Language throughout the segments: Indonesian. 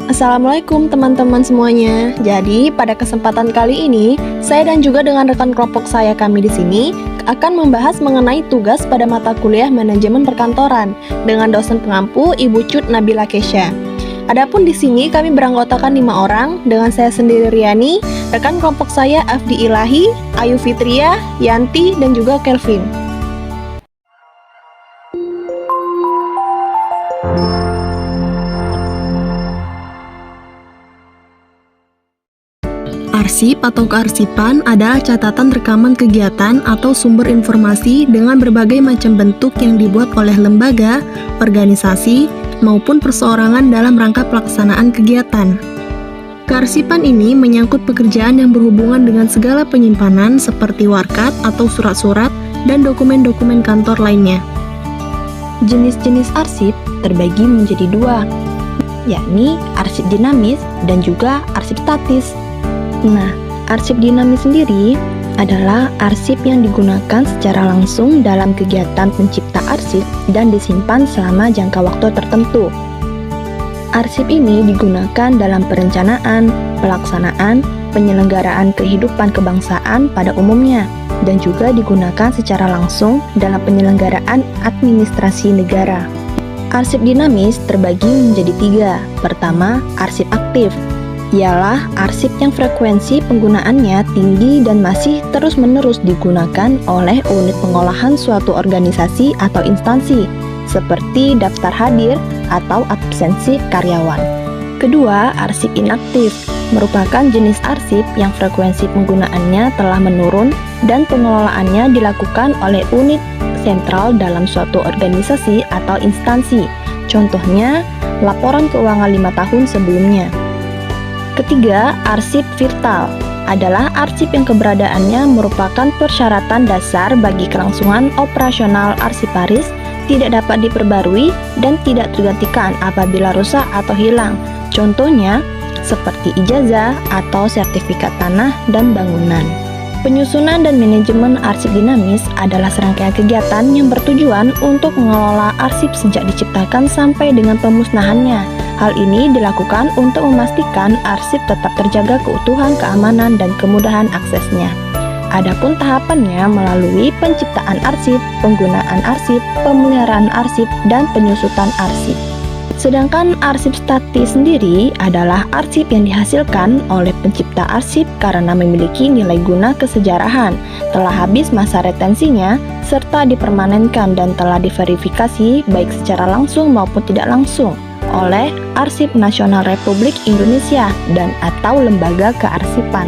Assalamualaikum teman-teman semuanya. Jadi, pada kesempatan kali ini, saya dan juga dengan rekan kelompok saya kami di sini akan membahas mengenai tugas pada mata kuliah Manajemen Perkantoran dengan dosen pengampu Ibu Cut Nabila Kesha. Adapun di sini kami beranggotakan 5 orang dengan saya sendiri Riani, rekan kelompok saya Afdi Ilahi, Ayu Fitria, Yanti, dan juga Kelvin. Arsip atau kearsipan adalah catatan rekaman kegiatan atau sumber informasi dengan berbagai macam bentuk yang dibuat oleh lembaga, organisasi, maupun perseorangan dalam rangka pelaksanaan kegiatan. Kearsipan ini menyangkut pekerjaan yang berhubungan dengan segala penyimpanan seperti warkat atau surat-surat dan dokumen-dokumen kantor lainnya. Jenis-jenis arsip terbagi menjadi 2, yakni arsip dinamis dan juga arsip statis. Nah, arsip dinamis sendiri adalah arsip yang digunakan secara langsung dalam kegiatan pencipta arsip dan disimpan selama jangka waktu tertentu. Arsip ini digunakan dalam perencanaan, pelaksanaan, penyelenggaraan kehidupan kebangsaan pada umumnya, dan juga digunakan secara langsung dalam penyelenggaraan administrasi negara. Arsip dinamis terbagi menjadi 3. Pertama, arsip aktif. Ialah arsip yang frekuensi penggunaannya tinggi dan masih terus-menerus digunakan oleh unit pengolahan suatu organisasi atau instansi, seperti daftar hadir atau absensi karyawan. Kedua, arsip inaktif merupakan jenis arsip yang frekuensi penggunaannya telah menurun dan pengelolaannya dilakukan oleh unit sentral dalam suatu organisasi atau instansi. Contohnya, laporan keuangan 5 tahun sebelumnya. Ketiga, arsip virtual adalah arsip yang keberadaannya merupakan persyaratan dasar bagi kelangsungan operasional arsiparis, tidak dapat diperbarui dan tidak tergantikan apabila rusak atau hilang. Contohnya, seperti ijazah atau sertifikat tanah dan bangunan. Penyusunan dan manajemen arsip dinamis adalah serangkaian kegiatan yang bertujuan untuk mengelola arsip sejak diciptakan sampai dengan pemusnahannya. Hal ini dilakukan untuk memastikan arsip tetap terjaga keutuhan, keamanan, dan kemudahan aksesnya. Adapun tahapannya melalui penciptaan arsip, penggunaan arsip, pemeliharaan arsip, dan penyusutan arsip. Sedangkan arsip statis sendiri adalah arsip yang dihasilkan oleh pencipta arsip karena memiliki nilai guna kesejarahan, telah habis masa retensinya, serta dipermanenkan dan telah diverifikasi baik secara langsung maupun tidak langsung oleh Arsip Nasional Republik Indonesia dan atau lembaga kearsipan.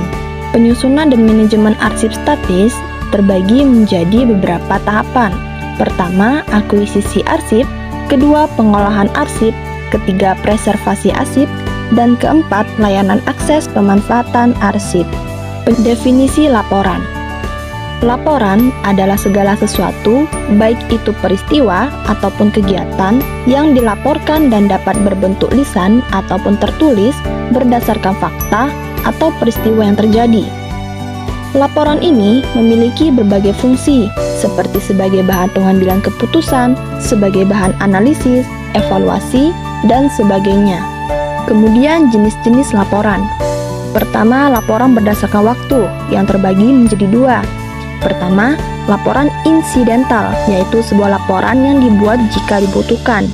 Penyusunan dan manajemen arsip statis terbagi menjadi beberapa tahapan. Pertama, akuisisi arsip, kedua, pengolahan arsip, ketiga, preservasi arsip, dan keempat, layanan akses pemanfaatan arsip. Definisi laporan. Laporan adalah segala sesuatu, baik itu peristiwa ataupun kegiatan yang dilaporkan dan dapat berbentuk lisan ataupun tertulis berdasarkan fakta atau peristiwa yang terjadi. Laporan ini memiliki berbagai fungsi, seperti sebagai bahan pengambilan keputusan, sebagai bahan analisis, evaluasi, dan sebagainya. Kemudian jenis-jenis laporan. Pertama, laporan berdasarkan waktu yang terbagi menjadi 2. Pertama, laporan insidental, yaitu sebuah laporan yang dibuat jika dibutuhkan.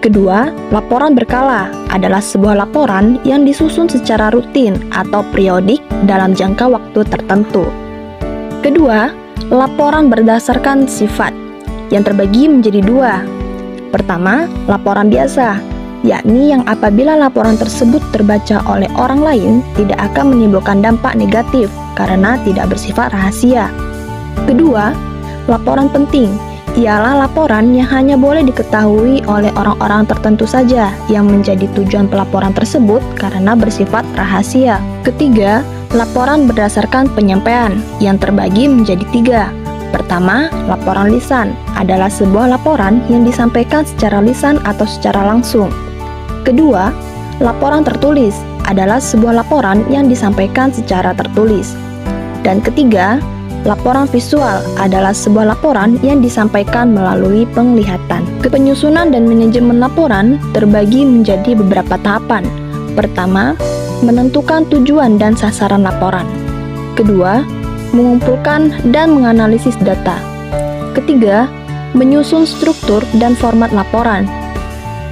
Kedua, laporan berkala adalah sebuah laporan yang disusun secara rutin atau periodik dalam jangka waktu tertentu. Kedua, laporan berdasarkan sifat yang terbagi menjadi 2. Pertama, laporan biasa, yakni yang apabila laporan tersebut terbaca oleh orang lain tidak akan menimbulkan dampak negatif karena tidak bersifat rahasia. Kedua, laporan penting ialah laporan yang hanya boleh diketahui oleh orang-orang tertentu saja yang menjadi tujuan pelaporan tersebut karena bersifat rahasia. Ketiga, laporan berdasarkan penyampaian yang terbagi menjadi 3. Pertama, laporan lisan adalah sebuah laporan yang disampaikan secara lisan atau secara langsung. Kedua, laporan tertulis adalah sebuah laporan yang disampaikan secara tertulis. Dan ketiga, Laporan visual adalah sebuah laporan yang disampaikan melalui penglihatan. Penyusunan dan manajemen laporan terbagi menjadi beberapa tahapan. Pertama, menentukan tujuan dan sasaran laporan. Kedua, mengumpulkan dan menganalisis data. Ketiga, menyusun struktur dan format laporan.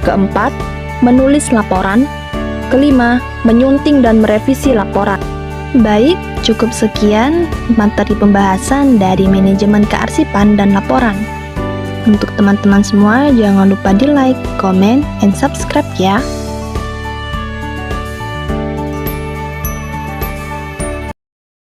Keempat, menulis laporan. Kelima, menyunting dan merevisi laporan. Baik, cukup sekian materi pembahasan dari manajemen kearsipan dan laporan. Untuk teman-teman semua, jangan lupa di like, comment, and subscribe ya.